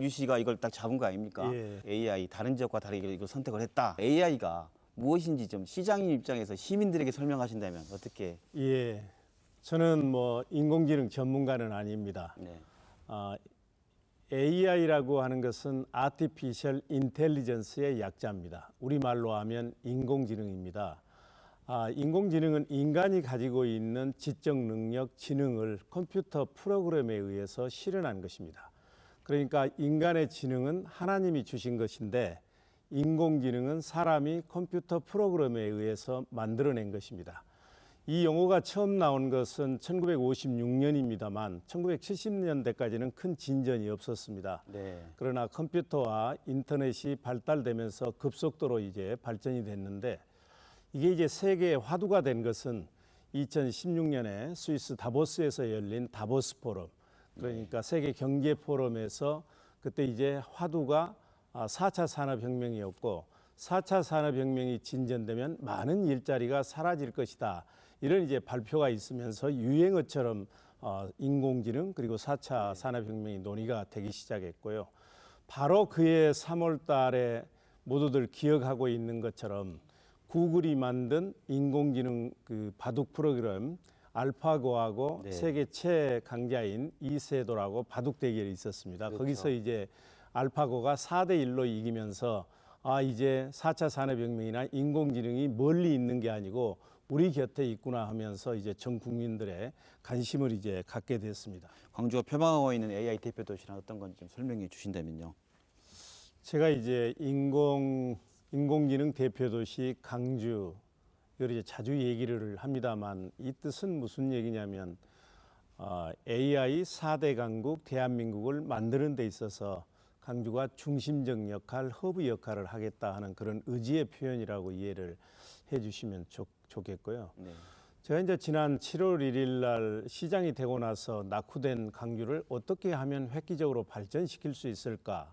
UC가 이걸 딱 잡은 거 아닙니까? 예. AI 다른 지역과 다르게 이걸 선택을 했다. AI가 무엇인지 좀 시장인 입장에서 시민들에게 설명하신다면 어떻게? 예, 저는 뭐 인공지능 전문가는 아닙니다. 네. AI라고 하는 것은 Artificial Intelligence의 약자입니다. 우리말로 하면 인공지능입니다. 인공지능은 인간이 가지고 있는 지적 능력, 지능을 컴퓨터 프로그램에 의해서 실현한 것입니다. 그러니까 인간의 지능은 하나님이 주신 것인데 인공지능은 사람이 컴퓨터 프로그램에 의해서 만들어낸 것입니다. 이 용어가 처음 나온 것은 1956년입니다만 1970년대까지는 큰 진전이 없었습니다. 네. 그러나 컴퓨터와 인터넷이 발달되면서 급속도로 이제 발전이 됐는데 이게 이제 세계의 화두가 된 것은 2016년에 스위스 다보스에서 열린 다보스 포럼, 그러니까 세계 경제 포럼에서 그때 이제 화두가 4차 산업혁명이었고 4차 산업혁명이 진전되면 많은 일자리가 사라질 것이다. 이런 이제 발표가 있으면서 유행어처럼 인공지능 그리고 4차 산업혁명이 논의가 되기 시작했고요. 바로 그해 3월 달에 모두들 기억하고 있는 것처럼 구글이 만든 인공지능 그 바둑 프로그램 알파고하고 네. 세계 최강자인 이세돌하고 바둑 대결이 있었습니다. 그렇죠. 거기서 이제 알파고가 4대 1로 이기면서 이제 4차 산업혁명이나 인공지능이 멀리 있는 게 아니고 우리 곁에 있구나 하면서 이제 전 국민들의 관심을 이제 갖게 됐습니다. 광주가 표방하고 있는 AI 대표 도시는 어떤 건지 좀 설명해 주신다면요. 제가 이제 인공지능 대표 도시 강주 이걸 이제 자주 얘기를 합니다만 이 뜻은 무슨 얘기냐면 AI 4대 강국 대한민국을 만드는 데 있어서 강주가 중심적 역할, 허브 역할을 하겠다 하는 그런 의지의 표현이라고 이해를 해주시면 좋겠고요. 네. 제가 이제 지난 7월 1일 날 시장이 되고 나서 낙후된 강주를 어떻게 하면 획기적으로 발전시킬 수 있을까?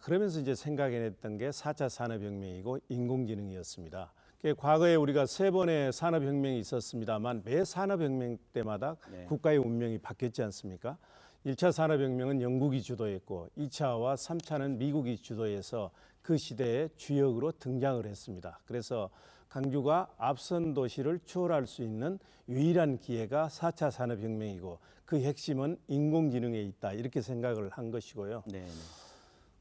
그러면서 이제 생각해냈던 게 4차 산업혁명이고 인공지능이었습니다. 과거에 우리가 3번의 산업혁명이 있었습니다만 매 산업혁명 때마다 네. 국가의 운명이 바뀌었지 않습니까? 1차 산업혁명은 영국이 주도했고 2차와 3차는 미국이 주도해서 그 시대의 주역으로 등장을 했습니다. 그래서 강주가 앞선 도시를 추월할 수 있는 유일한 기회가 4차 산업혁명이고 그 핵심은 인공지능에 있다 이렇게 생각을 한 것이고요. 네.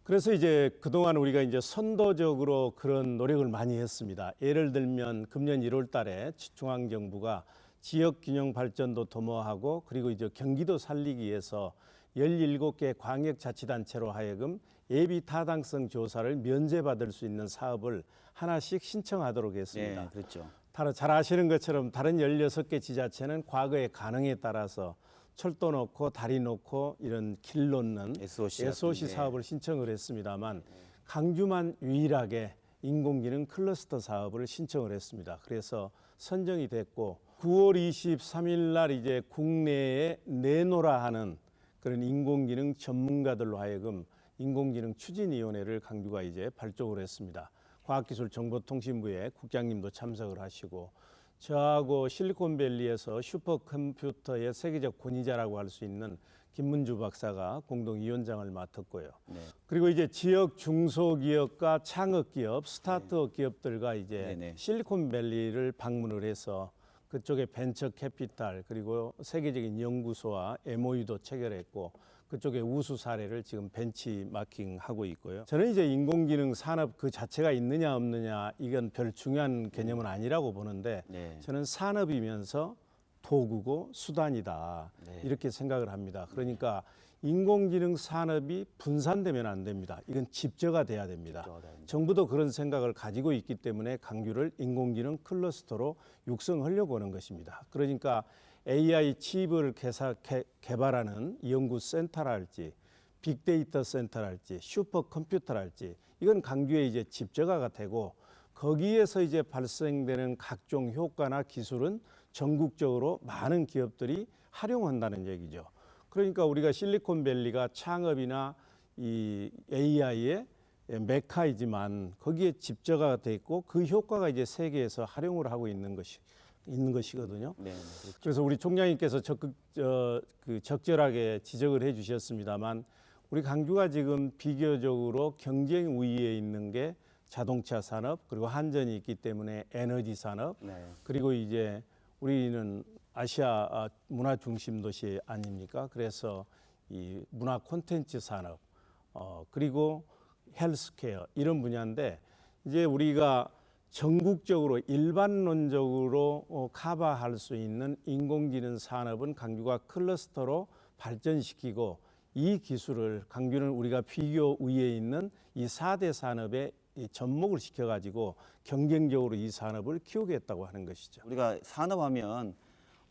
그래서 이제 그동안 우리가 이제 선도적으로 그런 노력을 많이 했습니다. 예를 들면 금년 1월 달에 중앙정부가 지역균형 발전도 도모하고 그리고 이제 경기도 살리기 위해서 17개 광역자치단체로 하여금 예비 타당성 조사를 면제받을 수 있는 사업을 하나씩 신청하도록 했습니다. 네, 그렇죠. 잘 아시는 것처럼 다른 16개 지자체는 과거의 가능에 따라서 철도 놓고 다리 놓고 이런 길 놓는 SOC 사업을 신청을 했습니다만 강주만 유일하게 인공지능 클러스터 사업을 신청을 했습니다. 그래서 선정이 됐고 9월 23일 날 이제 국내에 내놓으라 하는 그런 인공지능 전문가들로 하여금 인공지능 추진위원회를 강주가 이제 발족을 했습니다. 과학기술정보통신부의 국장님도 참석을 하시고 저하고 실리콘밸리에서 슈퍼컴퓨터의 세계적 권위자라고 할 수 있는 김문주 박사가 공동위원장을 맡았고요. 네. 그리고 이제 지역 중소기업과 창업기업, 스타트업 기업들과 이제 네네. 실리콘밸리를 방문을 해서 그쪽에 벤처 캐피탈 그리고 세계적인 연구소와 MOU도 체결했고 그쪽에 우수 사례를 지금 벤치마킹하고 있고요. 저는 이제 인공지능 산업 그 자체가 있느냐 없느냐 이건 별 중요한 개념은 아니라고 보는데 네. 저는 산업이면서 도구고 수단이다 네. 이렇게 생각을 합니다. 그러니까 인공지능 산업이 분산되면 안 됩니다. 이건 집저가 돼야 됩니다. 정부도 그런 생각을 가지고 있기 때문에 강주를 인공지능 클러스터로 육성하려고 하는 것입니다. 그러니까 AI 칩을 개발하는 연구센터랄지 빅데이터 센터랄지 슈퍼컴퓨터랄지 이건 강주에 이제 집저가가 되고 거기에서 이제 발생되는 각종 효과나 기술은 전국적으로 많은 기업들이 활용한다는 얘기죠. 그러니까 우리가 실리콘밸리가 창업이나 이 AI의 메카이지만 거기에 집저가가 돼 있고 그 효과가 이제 세계에서 활용을 하고 있는 것이거든요. 네. 그래서 우리 총장님께서 적절하게 지적을 해주셨습니다만 우리 강주가 지금 비교적으로 경쟁 우위에 있는 게 자동차 산업, 그리고 한전이 있기 때문에 에너지 산업, 네. 그리고 이제 우리는 아시아 문화 중심 도시 아닙니까? 그래서 이 문화 콘텐츠 산업, 그리고 헬스케어 이런 분야인데, 이제 우리가 전국적으로 일반론적으로 커버할 수 있는 인공지능 산업은 강주가 클러스터로 발전시키고, 이 기술을 강주는 우리가 비교 위에 있는 이 4대 산업에 접목을 시켜가지고 경쟁적으로 이 산업을 키우겠다고 하는 것이죠. 우리가 산업하면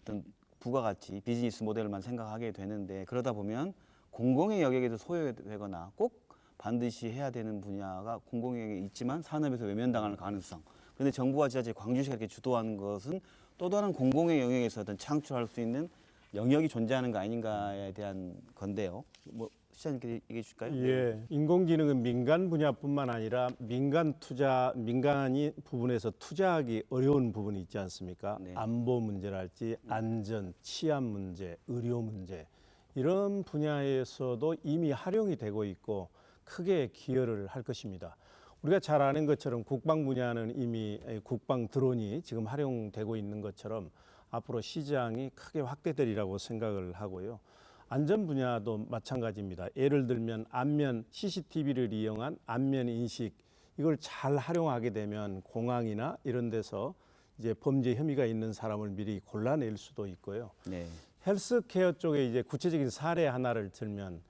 어떤 부가가치, 비즈니스 모델만 생각하게 되는데, 그러다 보면 공공의 영역에도 소요되거나 꼭 반드시 해야 되는 분야가 공공의 영역에 있지만 산업에서 외면당하는 가능성. 그런데 정부와 지자체, 광주시가 이렇게 주도하는 것은 또 다른 공공의 영역에서 어떤 창출할 수 있는 영역이 존재하는 거 아닌가에 대한 건데요. 뭐 시장님께 얘기해 주실까요? 예, 인공지능은 민간 분야뿐만 아니라 민간이 부분에서 투자하기 어려운 부분이 있지 않습니까? 네. 안보 문제랄지 안전, 치안 문제, 의료 문제 이런 분야에서도 이미 활용이 되고 있고 크게 기여를 할 것입니다. 우리가 잘 아는 것처럼 국방 분야는 이미 국방 드론이 지금 활용되고 있는 것처럼 앞으로 시장이 크게 확대되리라고 생각을 하고요. 안전 분야도 마찬가지입니다. 예를 들면 안면 CCTV를 이용한 안면 인식, 이걸 잘 활용하게 되면 공항이나 이런 데서 이제 범죄 혐의가 있는 사람을 미리 골라낼 수도 있고요. 네. 헬스케어 쪽에 이제 구체적인 사례 하나를 들면,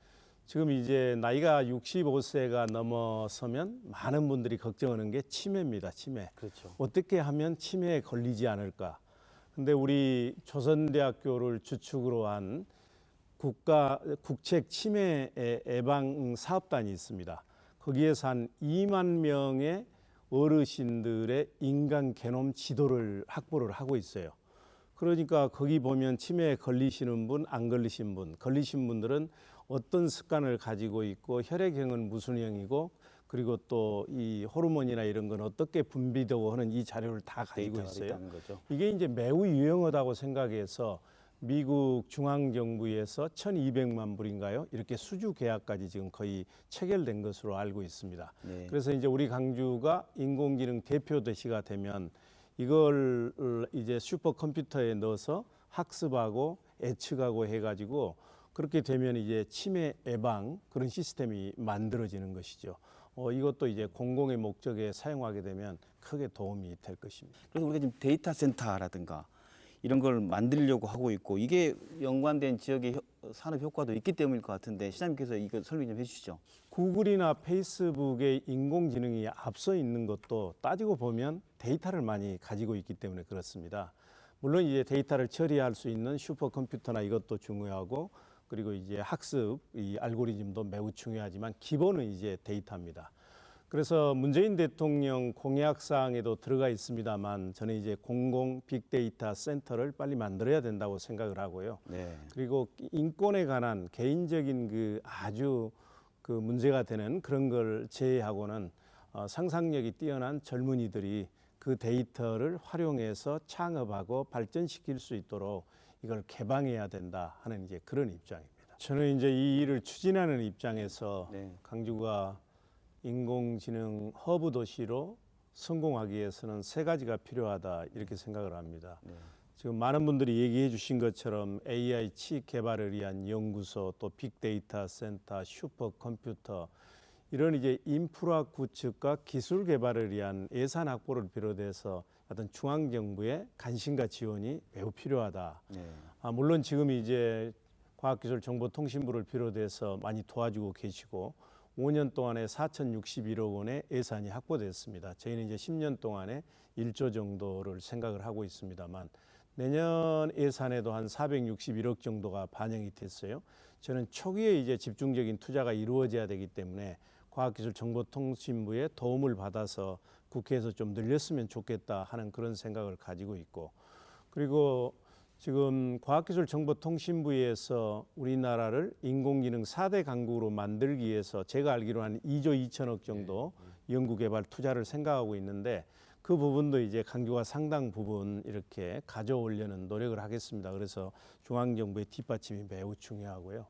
지금 이제 나이가 65세가 넘어서면 많은 분들이 걱정하는 게 치매입니다. 치매. 그렇죠. 어떻게 하면 치매에 걸리지 않을까? 근데 우리 조선대학교를 주축으로 한 국책 치매 예방 사업단이 있습니다. 거기에서 한 2만 명의 어르신들의 인간 게놈 지도를 확보를 하고 있어요. 그러니까 거기 보면 치매에 걸리시는 분, 안 걸리신 분, 걸리신 분들은 어떤 습관을 가지고 있고 혈액형은 무슨 형이고, 그리고 또 이 호르몬이나 이런 건 어떻게 분비되고 하는 이 자료를 다 가지고 데이터가 있어요. 있다는 거죠. 이게 이제 매우 유용하다고 생각해서 미국 중앙정부에서 1,200만 불인가요? 이렇게 수주 계약까지 지금 거의 체결된 것으로 알고 있습니다. 네. 그래서 이제 우리 강주가 인공지능 대표 도시가 되면 이걸 이제 슈퍼컴퓨터에 넣어서 학습하고 예측하고 해가지고 그렇게 되면 이제 치매 예방 그런 시스템이 만들어지는 것이죠. 이것도 이제 공공의 목적에 사용하게 되면 크게 도움이 될 것입니다. 그래서 우리가 지금 데이터 센터라든가 이런 걸 만들려고 하고 있고, 이게 연관된 지역의 산업 효과도 있기 때문일 것 같은데, 시장님께서 이거 설명 좀 해주시죠. 구글이나 페이스북의 인공지능이 앞서 있는 것도 따지고 보면 데이터를 많이 가지고 있기 때문에 그렇습니다. 물론 이제 데이터를 처리할 수 있는 슈퍼컴퓨터나 이것도 중요하고, 그리고 이제 학습 이 알고리즘도 매우 중요하지만 기본은 이제 데이터입니다. 그래서 문재인 대통령 공약사항에도 들어가 있습니다만, 저는 이제 공공 빅데이터 센터를 빨리 만들어야 된다고 생각을 하고요. 네. 그리고 인권에 관한 개인적인 그 아주 그 문제가 되는 그런 걸 제외하고는 상상력이 뛰어난 젊은이들이 그 데이터를 활용해서 창업하고 발전시킬 수 있도록 이걸 개방해야 된다 하는 이제 그런 입장입니다. 저는 이제 이 일을 추진하는 입장에서 네. 강주가 인공지능 허브 도시로 성공하기 위해서는 세 가지가 필요하다 이렇게 생각을 합니다. 네. 지금 많은 분들이 얘기해 주신 것처럼 AI 칩 개발을 위한 연구소, 또 빅데이터 센터, 슈퍼컴퓨터 이런 이제 인프라 구축과 기술 개발을 위한 예산 확보를 비롯해서 어떤 중앙 정부의 관심과 지원이 매우 필요하다. 네. 물론 지금 이제 과학기술정보통신부를 비롯해서 많이 도와주고 계시고 5년 동안에 4,061억 원의 예산이 확보됐습니다. 저희는 이제 10년 동안에 1조 정도를 생각을 하고 있습니다만 내년 예산에도 한 461억 정도가 반영이 됐어요. 저는 초기에 이제 집중적인 투자가 이루어져야 되기 때문에 과학기술정보통신부의 도움을 받아서 국회에서 좀 늘렸으면 좋겠다 하는 그런 생각을 가지고 있고, 그리고 지금 과학기술정보통신부에서 우리나라를 인공지능 4대 강국으로 만들기 위해서 제가 알기로 한 2조 2천억 정도 연구개발 투자를 생각하고 있는데, 그 부분도 이제 강주가 상당 부분 이렇게 가져오려는 노력을 하겠습니다. 그래서 중앙정부의 뒷받침이 매우 중요하고요.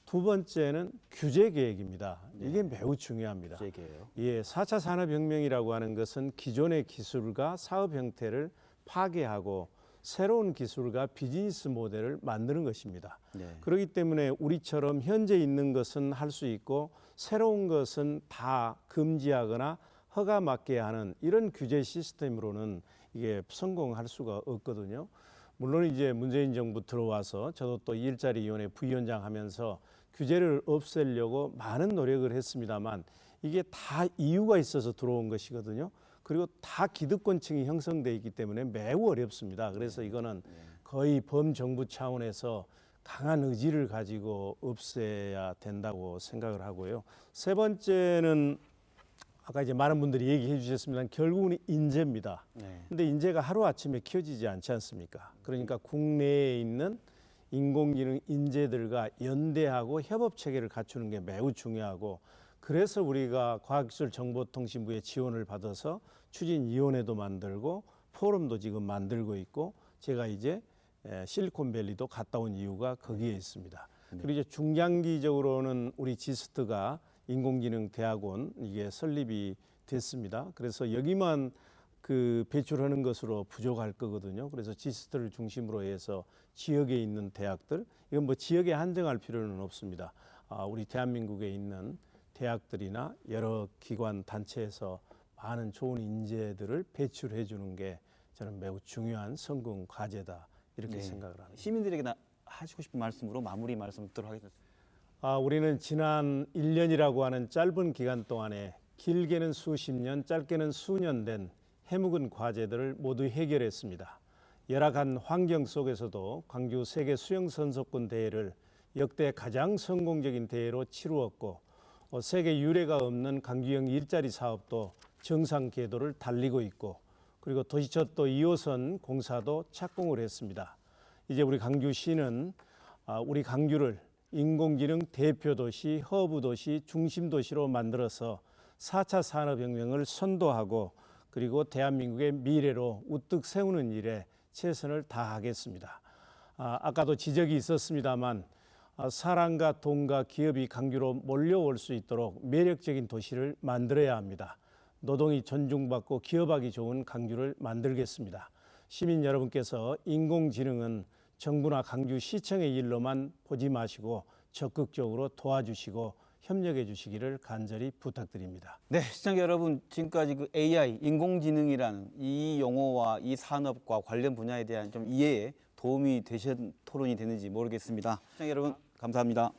두 번째는 규제 계획입니다. 이게 매우 중요합니다. 제게요. 예, 4차 산업혁명이라고 하는 것은 기존의 기술과 사업 형태를 파괴하고 새로운 기술과 비즈니스 모델을 만드는 것입니다. 네. 그렇기 때문에 우리처럼 현재 있는 것은 할 수 있고 새로운 것은 다 금지하거나 허가 맞게 하는 이런 규제 시스템으로는 이게 성공할 수가 없거든요. 물론 이제 문재인 정부 들어와서 저도 또 일자리위원회 부위원장 하면서 규제를 없애려고 많은 노력을 했습니다만 이게 다 이유가 있어서 들어온 것이거든요. 그리고 다 기득권층이 형성돼 있기 때문에 매우 어렵습니다. 그래서 이거는 거의 범정부 차원에서 강한 의지를 가지고 없애야 된다고 생각을 하고요. 세 번째는 아까 이제 많은 분들이 얘기해 주셨습니다. 결국은 인재입니다. 네. 근데 인재가 하루아침에 키워지지 않지 않습니까? 그러니까 국내에 있는 인공지능 인재들과 연대하고 협업 체계를 갖추는 게 매우 중요하고 그래서 우리가 과학기술정보통신부의 지원을 받아서 추진위원회도 만들고 포럼도 지금 만들고 있고 제가 이제 실리콘밸리도 갔다 온 이유가 거기에 있습니다. 그리고 이제 중장기적으로는 우리 지스트가 인공지능 대학원 이게 설립이 됐습니다. 그래서 여기만 그 배출하는 것으로 부족할 거거든요. 그래서 지스트를 중심으로 해서 지역에 있는 대학들 이건 뭐 지역에 한정할 필요는 없습니다. 우리 대한민국에 있는 대학들이나 여러 기관 단체에서 많은 좋은 인재들을 배출해 주는 게 저는 매우 중요한 성공 과제다 이렇게 생각을 합니다. 시민들에게 하시고 싶은 말씀으로 마무리 말씀 듣도록 하겠습니다. 우리는 지난 1년이라고 하는 짧은 기간 동안에 길게는 수십 년, 짧게는 수년 된 해묵은 과제들을 모두 해결했습니다. 열악한 환경 속에서도 광주 세계 수영 선수권 대회를 역대 가장 성공적인 대회로 치루었고 세계 유례가 없는 광주형 일자리 사업도 정상 궤도를 달리고 있고 그리고 도시철도 2호선 공사도 착공을 했습니다. 이제 우리 광주시는 우리 광주를 인공지능 대표도시, 허브도시, 중심도시로 만들어서 4차 산업혁명을 선도하고 그리고 대한민국의 미래로 우뚝 세우는 일에 최선을 다하겠습니다. 아까도 지적이 있었습니다만 사람과 돈과 기업이 광주로 몰려올 수 있도록 매력적인 도시를 만들어야 합니다. 노동이 존중받고 기업하기 좋은 광주를 만들겠습니다. 시민 여러분께서 인공지능은 정부나 광주시청의 일로만 보지 마시고 적극적으로 도와주시고 협력해 주시기를 간절히 부탁드립니다. 네, 시청자 여러분, 지금까지 그 AI, 인공지능이라는 이 용어와 이 산업과 관련 분야에 대한 좀 이해에 도움이 되신 토론이 됐는지 모르겠습니다. 시청자 여러분, 감사합니다.